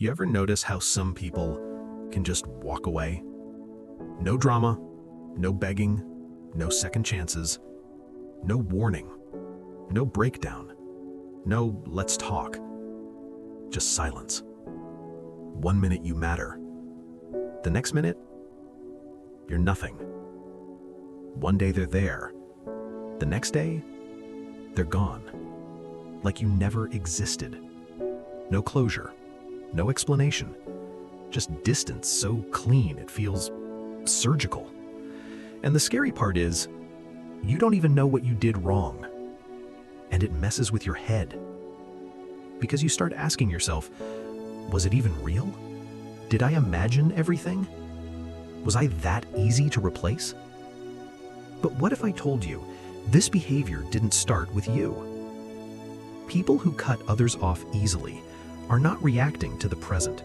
You ever notice how some people can just walk away? No drama, no begging, no second chances, no warning, no breakdown, no let's talk, just silence. 1 minute you matter. The next minute, you're nothing. One day they're there. The next day, they're gone. Like you never existed. No closure, no explanation. Just distance so clean it feels surgical. And the scary part is, you don't even know what you did wrong. And it messes with your head. Because you start asking yourself, was it even real? Did I imagine everything? Was I that easy to replace? But what if I told you this behavior didn't start with you? People who cut others off easily are not reacting to the present.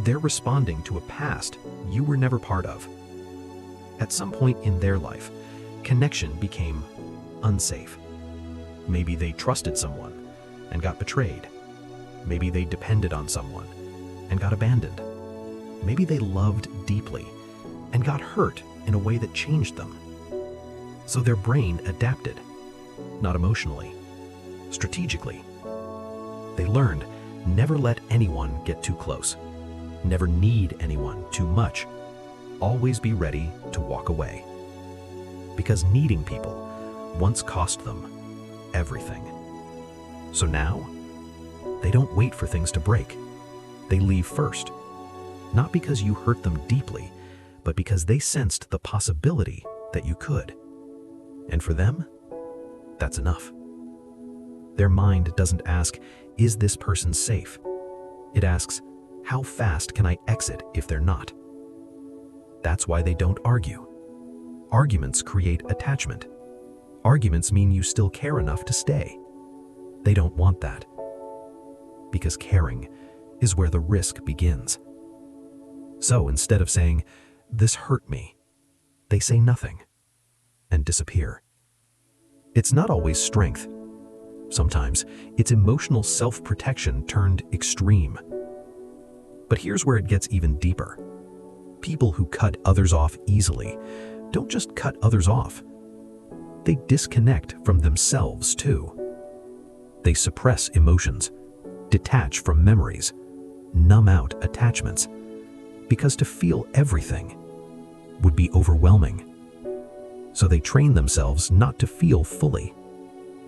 They're responding to a past you were never part of. At some point in their life, connection became unsafe. Maybe they trusted someone and got betrayed. Maybe they depended on someone and got abandoned. Maybe they loved deeply and got hurt in a way that changed them. So their brain adapted, not emotionally, strategically. They learned never let anyone get too close, never need anyone too much, always be ready to walk away. Because needing people once cost them everything. So now, they don't wait for things to break. They leave first. Not because you hurt them deeply, but because they sensed the possibility that you could. And for them, that's enough. Their mind doesn't ask, is this person safe? It asks, how fast can I exit if they're not? That's why they don't argue. Arguments create attachment. Arguments mean you still care enough to stay. They don't want that. Because caring is where the risk begins. So instead of saying, this hurt me, they say nothing and disappear. It's not always strength. Sometimes it's emotional self-protection turned extreme. But here's where it gets even deeper. People who cut others off easily don't just cut others off. They disconnect from themselves too. They suppress emotions, detach from memories, numb out attachments, because to feel everything would be overwhelming. So they train themselves not to feel fully,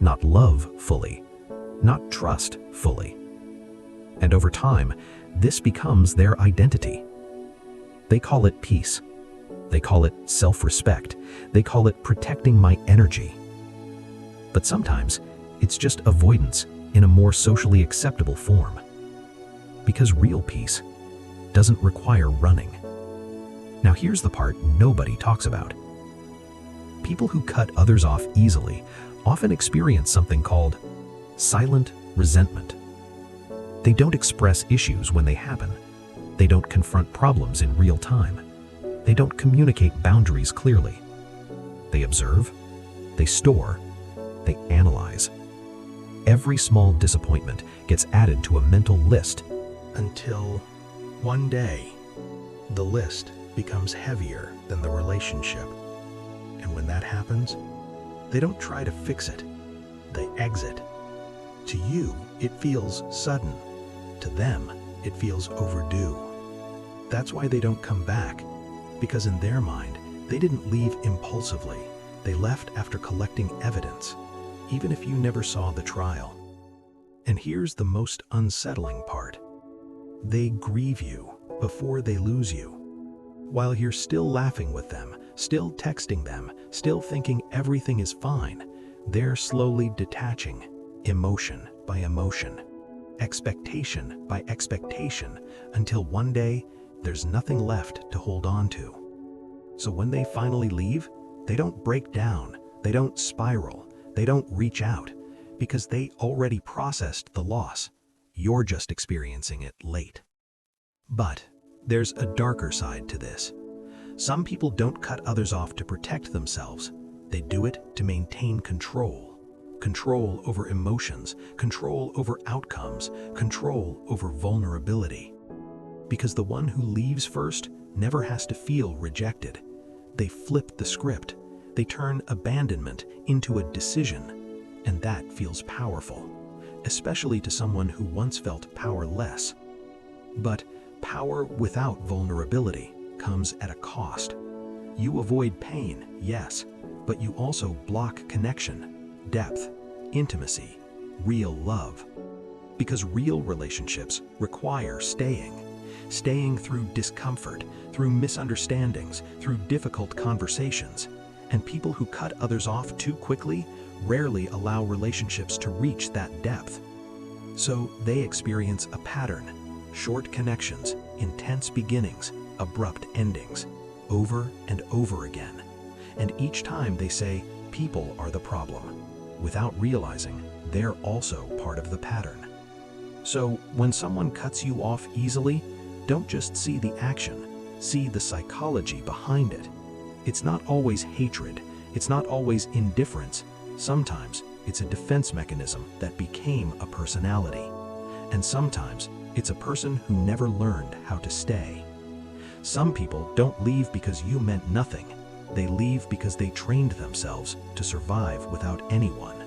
not love fully, not trust fully. And over time, this becomes their identity. They call it peace. They call it self-respect. They call it protecting my energy. But sometimes it's just avoidance in a more socially acceptable form. Because real peace doesn't require running. Now here's the part nobody talks about. People who cut others off easily often experience something called silent resentment. They don't express issues when they happen. They don't confront problems in real time. They don't communicate boundaries clearly. They observe, they store, they analyze. Every small disappointment gets added to a mental list until one day, the list becomes heavier than the relationship. And when that happens, they don't try to fix it. They exit. To you, it feels sudden. To them, it feels overdue. That's why they don't come back. Because in their mind, they didn't leave impulsively. They left after collecting evidence, even if you never saw the trial. And here's the most unsettling part. They grieve you before they lose you. While you're still laughing with them, still texting them, still thinking everything is fine, they're slowly detaching, emotion by emotion, expectation by expectation, until one day, there's nothing left to hold on to. So when they finally leave, they don't break down, they don't spiral, they don't reach out, because they already processed the loss. You're just experiencing it late. But there's a darker side to this. Some people don't cut others off to protect themselves. They do it to maintain control. Control over emotions, control over outcomes, control over vulnerability. Because the one who leaves first never has to feel rejected. They flip the script. They turn abandonment into a decision, and that feels powerful, especially to someone who once felt powerless. But power without vulnerability comes at a cost. You avoid pain, yes, but you also block connection, depth, intimacy, real love. Because real relationships require staying through discomfort, through misunderstandings, through difficult conversations. And people who cut others off too quickly rarely allow relationships to reach that depth. So they experience a pattern: short connections, intense beginnings, abrupt endings, over and over again. And each time they say, people are the problem, without realizing they're also part of the pattern. So when someone cuts you off easily, don't just see the action, see the psychology behind it. It's not always hatred, it's not always indifference. Sometimes it's a defense mechanism that became a personality. And sometimes it's a person who never learned how to stay. Some people don't leave because you meant nothing. They leave because they trained themselves to survive without anyone.